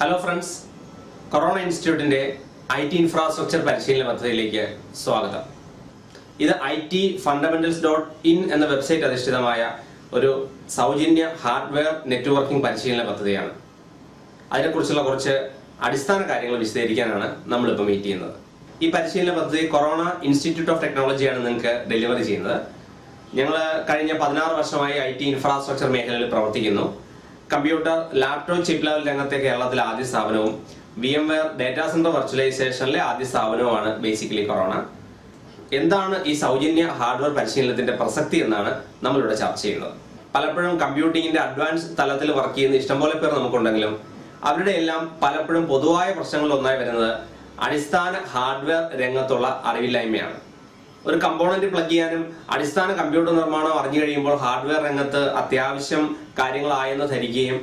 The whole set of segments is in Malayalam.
Hello friends, Corona Institute in IT Infrastructure പരിശീലന പദ്ധതിയിലേക്ക് സ്വാഗതം. ഇത് itfundamentals.in എന്ന വെബ്സൈറ്റ് അധിഷ്ഠിതമായ ഒരു സൗജന്യ ഹാർഡ്വെയർ നെറ്റ്വർക്കിംഗ് പരിശീലന പദ്ധതിയാണ്. അതിനെക്കുറിച്ചുള്ള കുറച്ച് അടിസ്ഥാന കാര്യങ്ങൾ വിശദീകരിക്കാനാണ് നമ്മളിപ്പോൾ മീറ്റ് ചെയ്യുന്നത്. ഈ പരിശീലന പദ്ധതി കൊറോണ ഇൻസ്റ്റിറ്റ്യൂട്ട് ഓഫ് ടെക്നോളജിയാണ് നിങ്ങൾക്ക് ഡെലിവറി ചെയ്യുന്നത്. ഞങ്ങൾ കഴിഞ്ഞ 16 വർഷമായി IT ഇൻഫ്രാസ്ട്രക്ചർ മേഖലയിൽ പ്രവർത്തിക്കുന്നു. കമ്പ്യൂട്ടർ, ലാപ്ടോപ്പ്, ചിപ്പ് ലെവൽ രംഗത്തെ കേരളത്തിലെ ആദ്യ സ്ഥാപനവും VMware ഡേറ്റാ സെന്റർ വെർച്വലൈസേഷനിലെ ആദ്യ സ്ഥാപനവുമാണ് ബേസിക്കലി കൊറോണ. എന്താണ് ഈ സൗജന്യ ഹാർഡ്വെയർ പരിശീലനത്തിന്റെ പ്രസക്തി എന്നാണ് നമ്മളിവിടെ ചർച്ച ചെയ്യുന്നത്. പലപ്പോഴും കമ്പ്യൂട്ടിങ്ങിന്റെ അഡ്വാൻസ് തലത്തിൽ വർക്ക് ചെയ്യുന്ന ഇഷ്ടംപോലെ പേർ നമുക്കുണ്ടെങ്കിലും അവരുടെ എല്ലാം പലപ്പോഴും പൊതുവായ പ്രശ്നങ്ങളിലൊന്നായി വരുന്നത് അടിസ്ഥാന ഹാർഡ്വെയർ രംഗത്തുള്ള അറിവില്ലായ്മയാണ്. ഒരു കമ്പോണന്റ് പ്ലഗ് ചെയ്യാനും അടിസ്ഥാന കമ്പ്യൂട്ടർ നിർമ്മാണം അറിഞ്ഞു കഴിയുമ്പോൾ ഹാർഡ്വെയർ രംഗത്ത് അത്യാവശ്യം കാര്യങ്ങളായെന്ന് ധരിക്കുകയും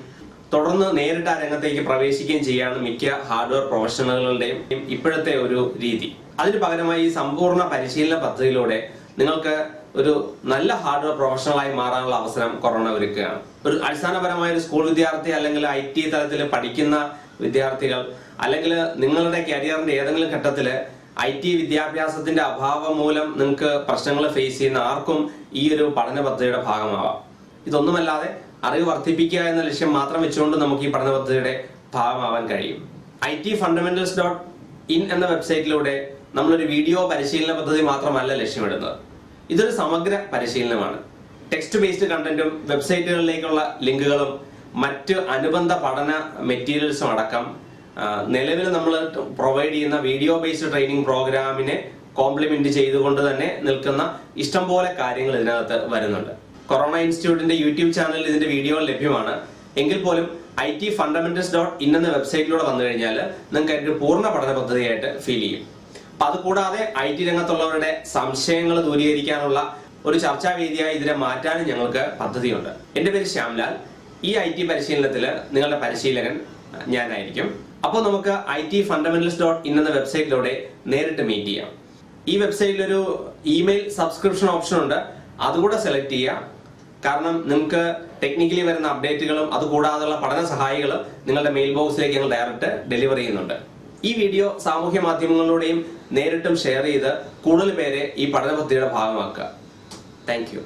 തുടർന്ന് നേരിട്ട് ആ രംഗത്തേക്ക് പ്രവേശിക്കുകയും ചെയ്യാണ് മിക്ക ഹാർഡ്വെയർ പ്രൊഫഷണലുകളുടെയും ഇപ്പോഴത്തെ ഒരു രീതി. അതിന് പകരമായി ഈ സമ്പൂർണ്ണ പരിശീലന പദ്ധതിയിലൂടെ നിങ്ങൾക്ക് ഒരു നല്ല ഹാർഡ്വെയർ പ്രൊഫഷണലായി മാറാനുള്ള അവസരം കൊറോണ ഒരുക്കുകയാണ്. ഒരു അടിസ്ഥാനപരമായ ഒരു സ്കൂൾ വിദ്യാർത്ഥി അല്ലെങ്കിൽ IT തലത്തിൽ പഠിക്കുന്ന വിദ്യാർത്ഥികൾ അല്ലെങ്കിൽ നിങ്ങളുടെ കരിയറിന്റെ ഏതെങ്കിലും ഘട്ടത്തില് IT വിദ്യാഭ്യാസത്തിന്റെ അഭാവം മൂലം നിങ്ങൾക്ക് പ്രശ്നങ്ങൾ ഫേസ് ചെയ്യുന്ന ആർക്കും ഈ ഒരു പഠന പദ്ധതിയുടെ ഭാഗമാവാം. ഇതൊന്നുമല്ലാതെ അറിവ് വർദ്ധിപ്പിക്കുക എന്ന ലക്ഷ്യം മാത്രം വെച്ചുകൊണ്ട് നമുക്ക് ഈ പഠന പദ്ധതിയുടെ ഭാഗമാവാൻ കഴിയും. itfundamentals.in എന്ന വെബ്സൈറ്റിലൂടെ നമ്മളൊരു വീഡിയോ പരിശീലന പദ്ധതി മാത്രമല്ല ലക്ഷ്യമിടുന്നത്. ഇതൊരു സമഗ്ര പരിശീലനമാണ്. ടെക്സ്റ്റ് ബേസ്ഡ് കണ്ടന്റും വെബ്സൈറ്റുകളിലേക്കുള്ള ലിങ്കുകളും മറ്റ് അനുബന്ധ പഠന മെറ്റീരിയൽസും അടക്കം നിലവിൽ നമ്മൾ പ്രൊവൈഡ് ചെയ്യുന്ന വീഡിയോ ബേസ്ഡ് ട്രെയിനിങ് പ്രോഗ്രാമിനെ കോംപ്ലിമെന്റ് ചെയ്തുകൊണ്ട് തന്നെ നിൽക്കുന്ന ഇഷ്ടംപോലെ കാര്യങ്ങൾ ഇതിനകത്ത് വരുന്നുണ്ട്. കൊറോണ ഇൻസ്റ്റിറ്റ്യൂട്ടിന്റെ യൂട്യൂബ് ചാനലിൽ ഇതിന്റെ വീഡിയോകൾ ലഭ്യമാണ്. എങ്കിൽ പോലും itfundamentals.in എന്ന വെബ്സൈറ്റിലൂടെ വന്നു കഴിഞ്ഞാൽ നിങ്ങൾക്ക് അതിന്റെ പൂർണ്ണ പഠന പദ്ധതിയായിട്ട് ഫീൽ ചെയ്യും. അപ്പൊ അതുകൂടാതെ IT രംഗത്തുള്ളവരുടെ സംശയങ്ങൾ ദൂരീകരിക്കാനുള്ള ഒരു ചർച്ചാവേദിയായി ഇതിനെ മാറ്റാനും ഞങ്ങൾക്ക് പദ്ധതിയുണ്ട്. എന്റെ പേര് ശ്യാംലാൽ. ഈ IT പരിശീലനത്തിൽ നിങ്ങളുടെ പരിശീലകൻ ഞാനായിരിക്കും. അപ്പോൾ നമുക്ക് itfundamentals.in എന്ന വെബ്സൈറ്റിലൂടെ നേരിട്ട് മീറ്റ് ചെയ്യാം. ഈ വെബ്സൈറ്റിൽ ഒരു ഇമെയിൽ സബ്സ്ക്രിപ്ഷൻ ഓപ്ഷൻ ഉണ്ട്. അതുകൂടെ സെലക്ട് ചെയ്യുക. കാരണം നിങ്ങൾക്ക് ടെക്നിക്കലി വരുന്ന അപ്ഡേറ്റുകളും അതുകൂടാതെയുള്ള പഠന സഹായികളും നിങ്ങളുടെ മെയിൽ ബോക്സിലേക്ക് ഞങ്ങൾ ഡയറക്റ്റ് ഡെലിവർ ചെയ്യുന്നുണ്ട്. ഈ വീഡിയോ സാമൂഹ്യ മാധ്യമങ്ങളിലൂടെയും നേരിട്ടും ഷെയർ ചെയ്ത് കൂടുതൽ പേരെ ഈ പഠന പദ്ധതിയുടെ ഭാഗമാക്കുക. Thank you.